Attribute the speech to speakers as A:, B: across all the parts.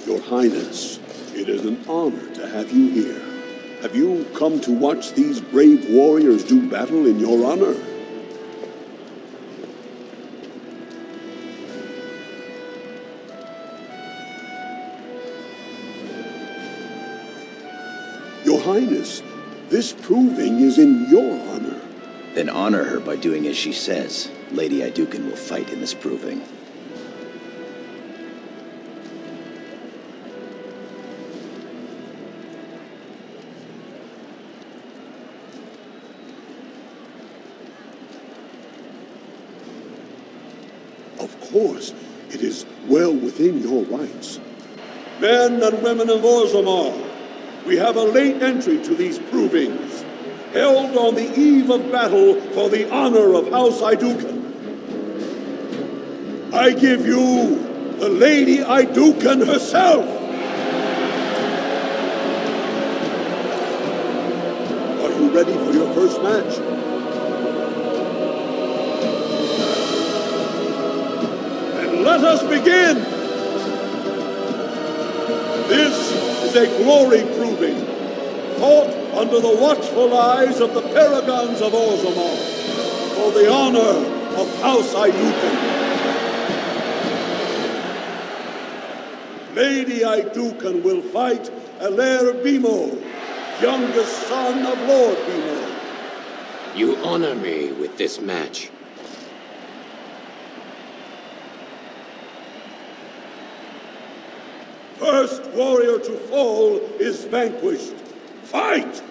A: Your Highness, it is an honor to have you here. Have you come to watch these brave warriors do battle in your honor? Your Highness, this proving is in your honor.
B: Then honor her by doing as she says. Lady Iduken will fight in this proving.
A: Of course, it is well within your rights. Men and women of Orzammar, we have a late entry to these provings, held on the eve of battle for the honor of House Iduken. I give you the Lady Iduken herself. Are you ready for your first match? Then let us begin. This is a glory proving, fought under the watchful eyes of the paragons of Orzammar, for the honor of House Iduken. Lady Iduken will fight Alair Bimo, youngest son of Lord Bimo.
C: You honor me with this match.
A: First warrior to fall is vanquished. Fight!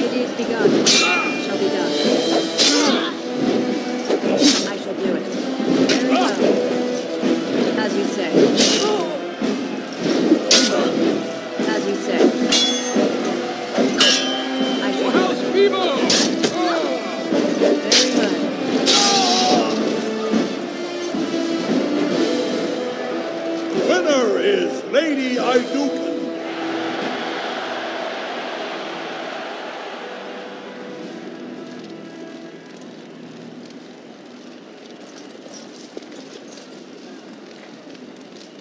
D: It is begun. Shall be done. I shall do it. Very well. As you say. As you say. I shall do it. Very well.
A: Winner is Lady Iduken.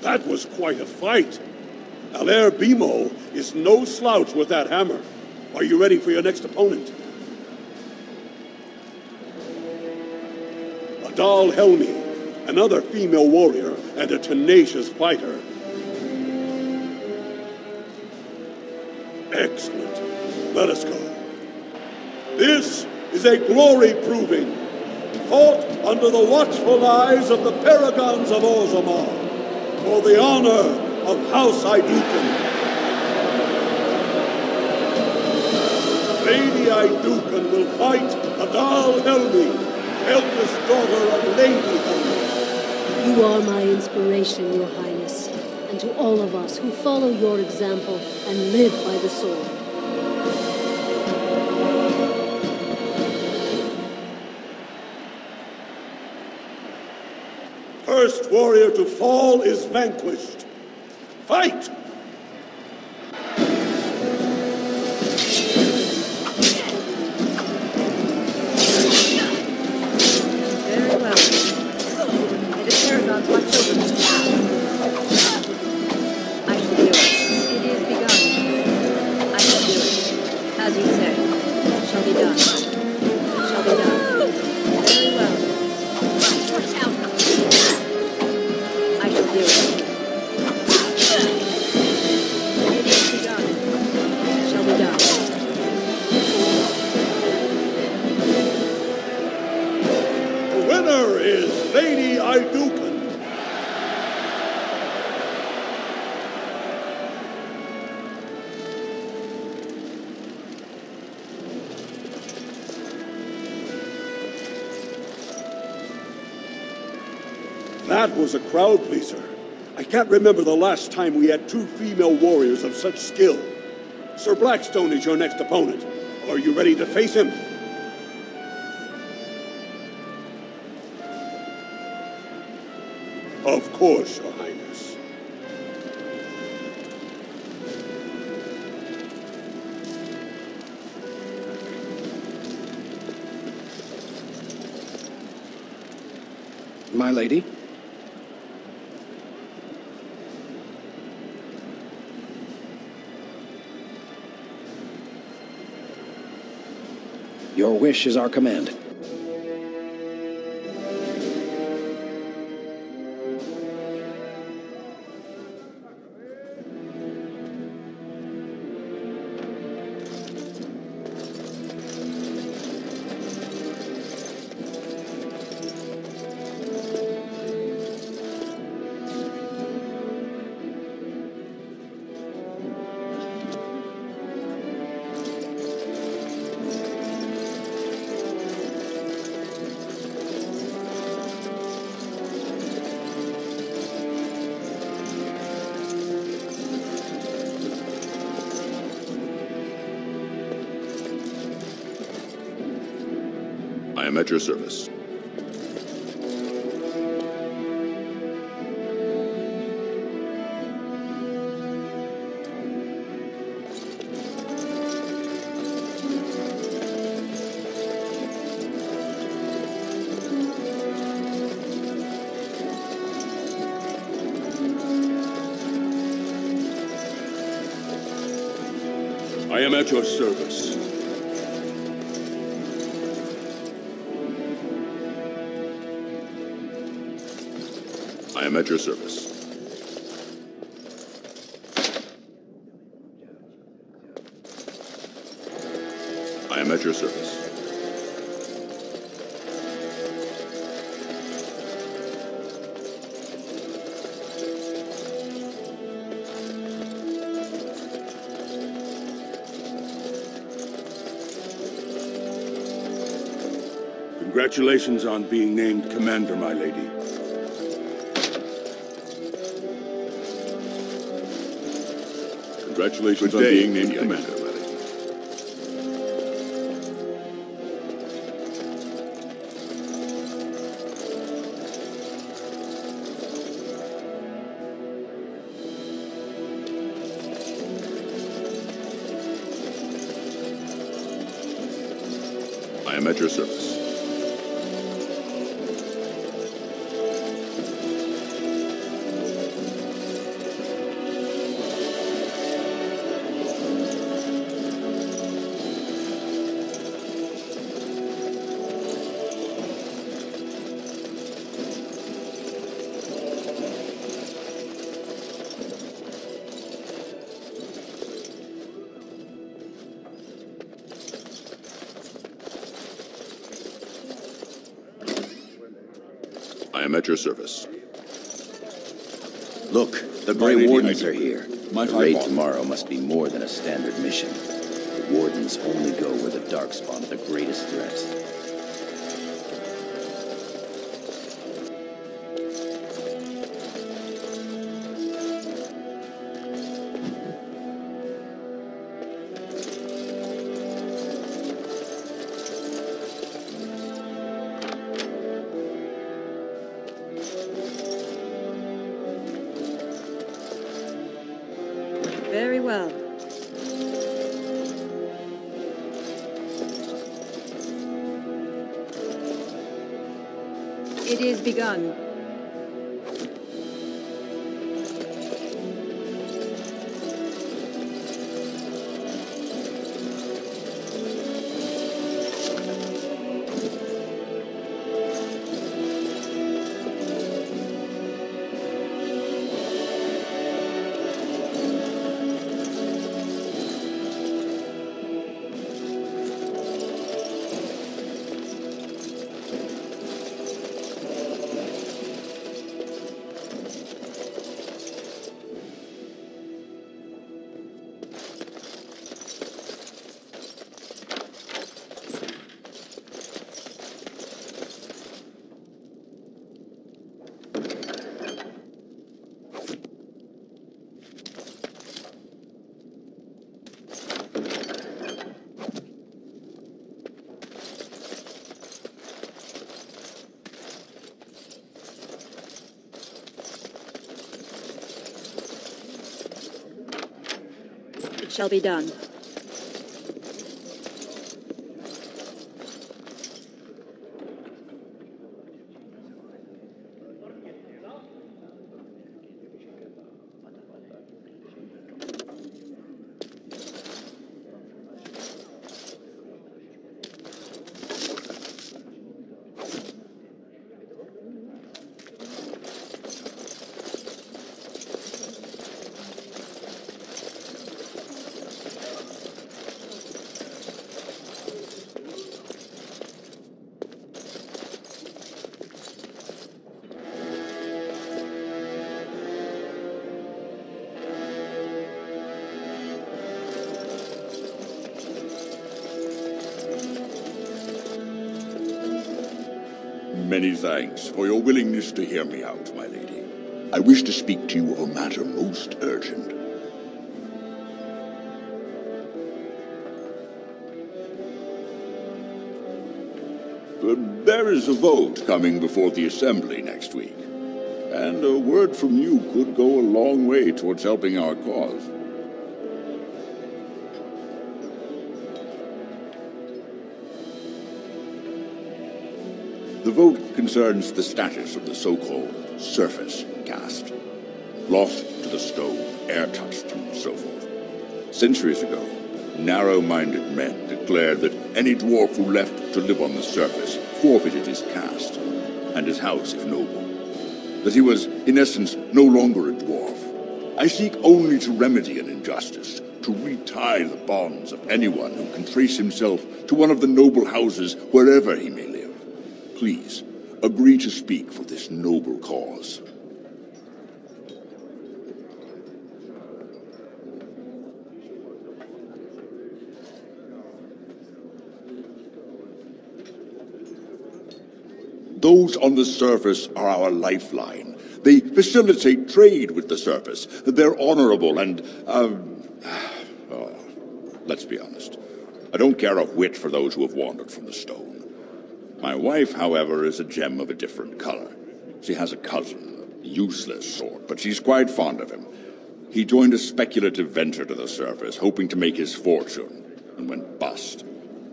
A: That was quite a fight. Alair Bimo is no slouch with that hammer. Are you ready for your next opponent? Adal Helmi, another female warrior and a tenacious fighter. Excellent. Let us go. This is a glory proving, fought under the watchful eyes of the paragons of Orzammar, for the honor of House Iduken. Lady Iduken will fight Adal Helmi, eldest daughter of Lady Helmi.
E: You are my inspiration, Your Highness, and to all of us who follow your example and live by the sword.
A: First warrior to fall is vanquished. Fight!
D: Very well. May the paragons watch over me. I shall do it. It is begun. I shall do it. As you say. Shall be done. Shall be done. Very well. Watch out. I shall do it. It is begun. Shall be done.
A: The winner is Lady Iduken. That was a crowd pleaser. I can't remember the last time we had two female warriors of such skill. Sir Blackstone is your next opponent. Are you ready to face him? Of course, Your Highness.
B: My lady? Your wish is our command.
A: I am at your service. I am at your service. I am at your service. I am at your service. Congratulations on being named Commander, my lady. Congratulations on being named Commander, my lady. I am at your service. I am at your service.
B: Look, the
A: My
B: Grey
A: lady,
B: Wardens
A: I do.
B: are here.
A: My
B: The
A: high
B: raid
A: boss.
B: tomorrow must be more than a standard mission. The Wardens only go where the Darkspawn are the greatest threat.
D: Very well. It is begun. It shall be done.
F: Many thanks for your willingness to hear me out, my lady. I wish to speak to you of a matter most urgent. There is a vote coming before the Assembly next week, and a word from you could go a long way towards helping our cause. The vote concerns the status of the so-called surface caste. Lost to the stone, air-touched, and so forth. Centuries ago, narrow-minded men declared that any dwarf who left to live on the surface forfeited his caste, and his house if noble. That he was, in essence, no longer a dwarf. I seek only to remedy an injustice, to retie the bonds of anyone who can trace himself to one of the noble houses wherever he may live. Please, agree to speak for this noble cause. Those on the surface are our lifeline. They facilitate trade with the surface. They're honorable and, let's be honest. I don't care a whit for those who have wandered from the stone. My wife, however, is a gem of a different color. She has a cousin, a useless sort, but she's quite fond of him. He joined a speculative venture to the surface, hoping to make his fortune, and went bust.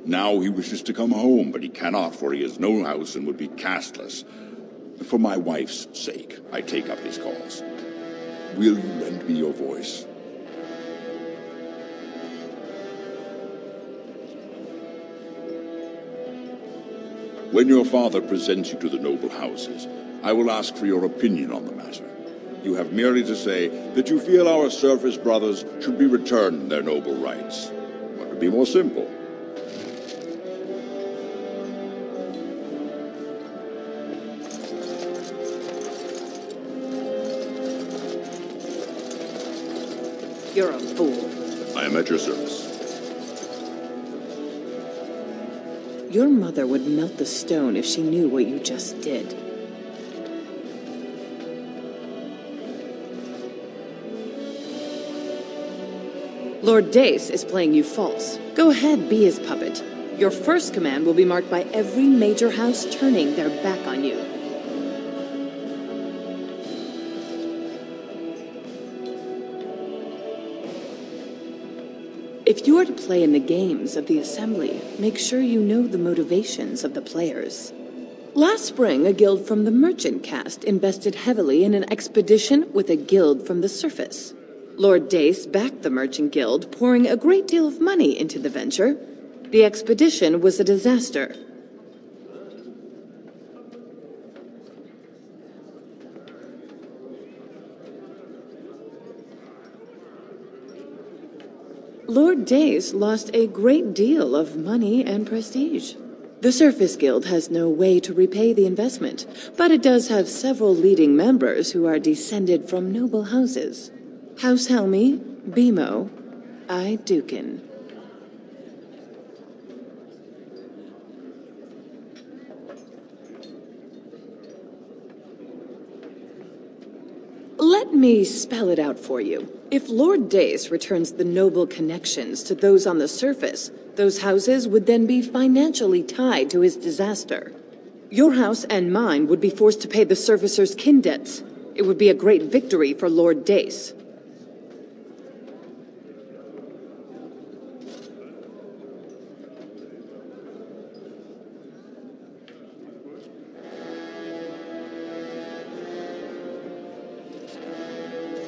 F: Now he wishes to come home, but he cannot, for he has no house and would be casteless. For my wife's sake, I take up his cause. Will you lend me your voice? When your father presents you to the noble houses, I will ask for your opinion on the matter. You have merely to say that you feel our surface brothers should be returned their noble rights. What could be more simple?
G: You're a fool.
F: I am at your service.
G: Your mother would melt the stone if she knew what you just did. Lord Dace is playing you false. Go ahead, be his puppet. Your first command will be marked by every major house turning their back on you. If you are to play in the games of the Assembly, make sure you know the motivations of the players. Last spring, a guild from the merchant caste invested heavily in an expedition with a guild from the surface. Lord Dace backed the merchant guild, pouring a great deal of money into the venture. The expedition was a disaster. Lord Dace lost a great deal of money and prestige. The Surface Guild has no way to repay the investment, but it does have several leading members who are descended from noble houses. House Helmi, Bimo, I Dukin. Let me spell it out for you. If Lord Dace returns the noble connections to those on the surface, those houses would then be financially tied to his disaster. Your house and mine would be forced to pay the surfacer's kin debts. It would be a great victory for Lord Dace.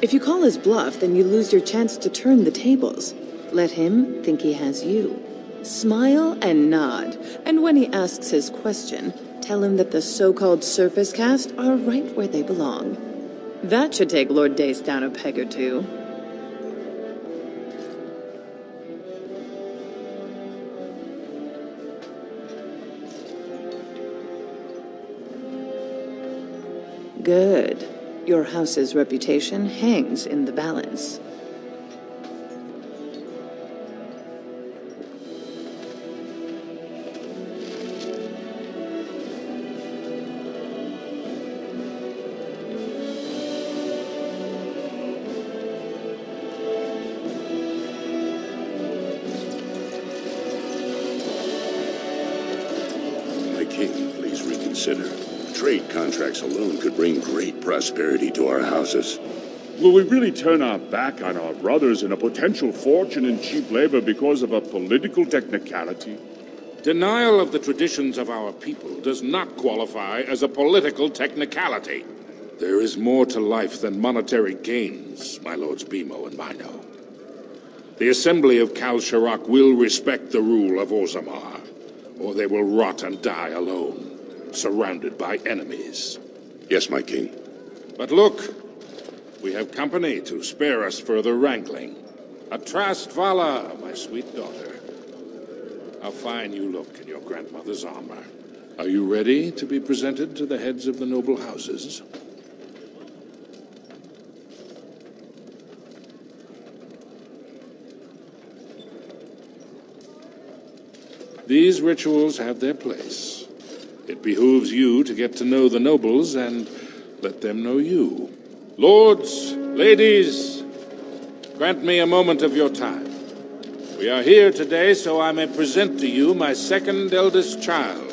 G: If you call his bluff, then you lose your chance to turn the tables. Let him think he has you. Smile and nod, and when he asks his question, tell him that the so-called surface caste are right where they belong. That should take Lord Dace down a peg or two. Good. Your house's reputation hangs in the balance.
F: king please reconsider? Trade contracts alone could bring great prosperity to our houses.
H: Will we really turn our back on our brothers and a potential fortune in cheap labor because of a political technicality?
I: Denial of the traditions of our people does not qualify as a political technicality. There is more to life than monetary gains, my lords Bimo and Mino. The Assembly of Kal Sharak will respect the rule of Orzammar, or they will rot and die alone, surrounded by enemies.
F: Yes, my king.
I: But look, we have company to spare us further wrangling. Atrast Vala, my sweet daughter. How fine you look in your grandmother's armor. Are you ready to be presented to the heads of the noble houses? These rituals have their place. It behooves you to get to know the nobles and let them know you. Lords, ladies, grant me a moment of your time. We are here today so I may present to you my second eldest child,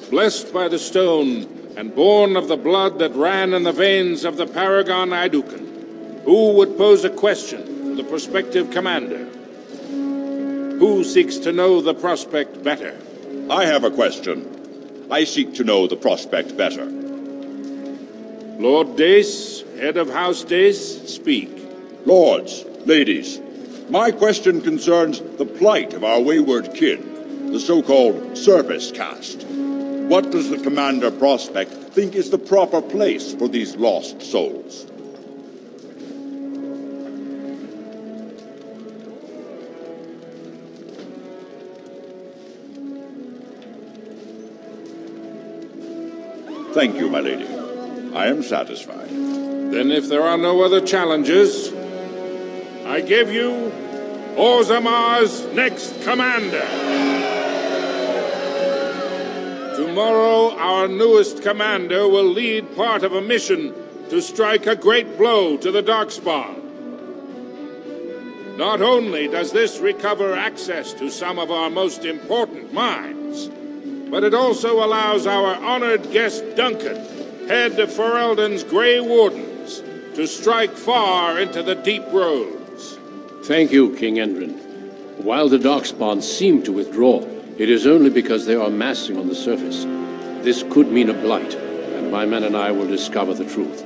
I: blessed by the stone and born of the blood that ran in the veins of the paragon Aidukan. Who would pose a question to the prospective commander? Who seeks to know the prospect better?
F: I have a question. I seek to know the prospect better.
I: Lord Dace, head of House Dace, speak.
F: Lords, ladies, my question concerns the plight of our wayward kin, the so-called service caste. What does the Commander Prospect think is the proper place for these lost souls? Thank you, my lady. I am satisfied.
I: Then if there are no other challenges, I give you Orzammar's next commander. Tomorrow, our newest commander will lead part of a mission to strike a great blow to the Darkspawn. Not only does this recover access to some of our most important mines, but it also allows our honored guest Duncan, head of Ferelden's Grey Wardens, to strike far into the deep roads.
C: Thank you, King Endrin. While the Darkspawn seem to withdraw, it is only because they are massing on the surface. This could mean a blight, and my men and I will discover the truth.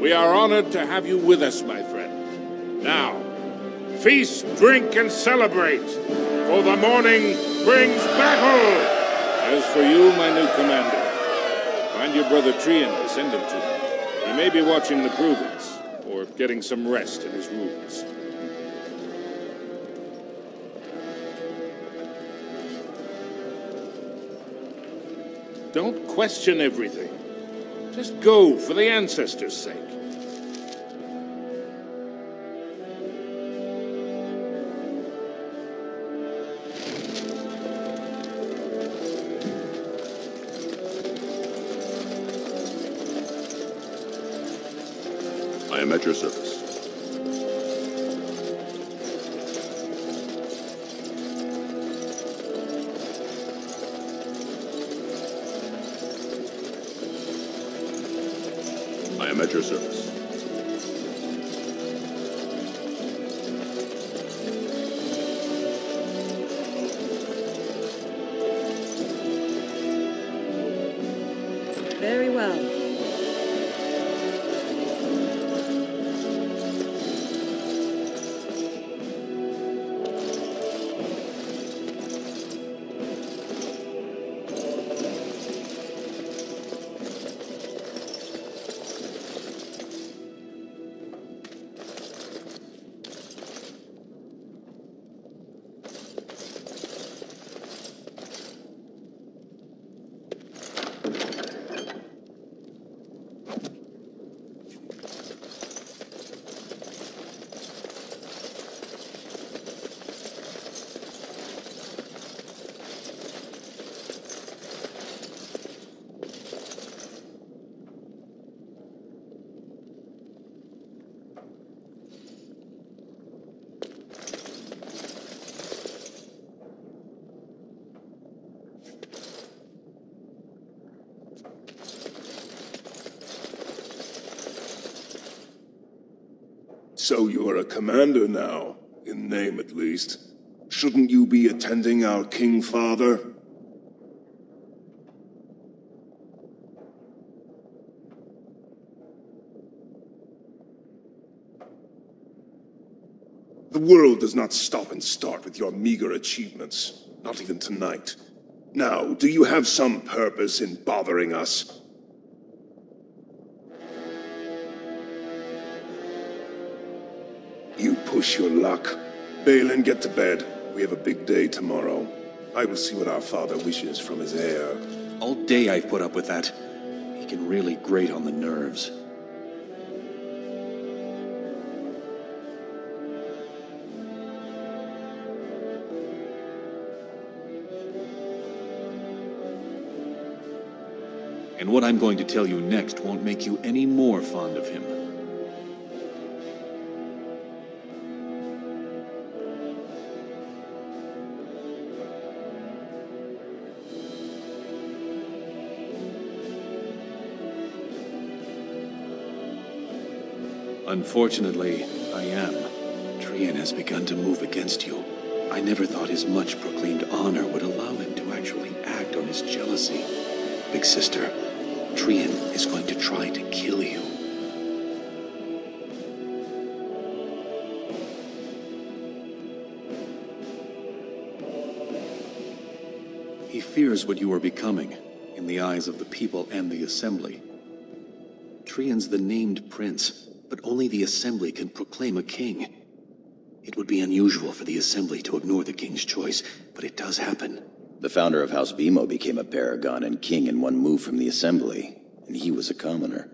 I: We are honored to have you with us, my friend. Now, feast, drink, and celebrate, for the morning brings battle! As for you, my new commander, find your brother Trian and send him to me. He may be watching the provings, or getting some rest in his rooms. Don't question everything. Just go for the ancestors' sake.
F: I am at your service. I am at your service.
D: Very well.
J: So you're a commander now, in name at least. Shouldn't you be attending our King Father? The world does not stop and start with your meager achievements, not even tonight. Now, do you have some purpose in bothering us? You push your luck. Balin, get to bed. We have a big day tomorrow. I will see what our father wishes from his heir.
K: All day I've put up with that. He can really grate on the nerves. And what I'm going to tell you next won't make you any more fond of him. Unfortunately, I am. Trian has begun to move against you. I never thought his much-proclaimed honor would allow him to actually act on his jealousy. Big sister, Trian is going to try to kill you. He fears what you are becoming, in the eyes of the people and the Assembly. Trian's the named prince, but only the Assembly can proclaim a king. It would be unusual for the Assembly to ignore the king's choice, but it does happen.
B: The founder of House VUOLE became a paragon and king in one move from the Assembly, and he was a commoner.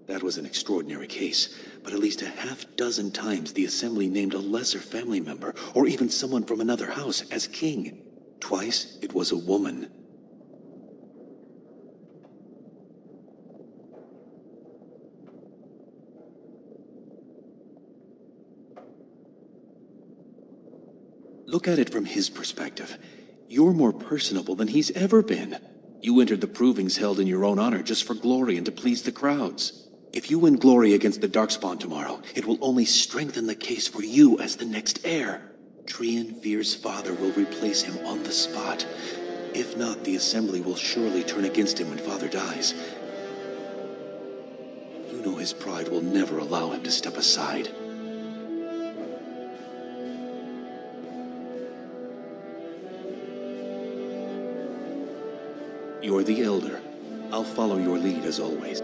K: That was an extraordinary case, but at least a half-dozen times the Assembly named a lesser family member, or even someone from another house, as king. Twice, it was a woman. Look at it from his perspective. You're more personable than he's ever been. You entered the provings held in your own honor just for glory and to please the crowds. If you win glory against the Darkspawn tomorrow, it will only strengthen the case for you as the next heir. Trian fears father will replace him on the spot. If not, the Assembly will surely turn against him when father dies. You know his pride will never allow him to step aside. You're the elder. I'll follow your lead as always.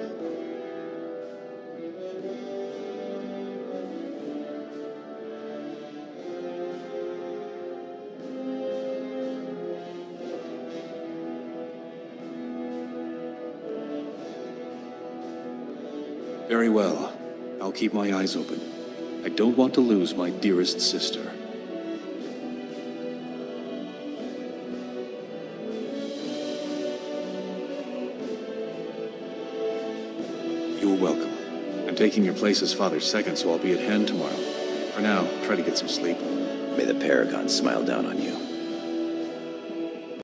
K: Very well. I'll keep my eyes open. I don't want to lose my dearest sister. You're welcome. I'm taking your place as father's second, so I'll be at hand tomorrow. For now, try to get some sleep.
B: May the Paragon smile down on you.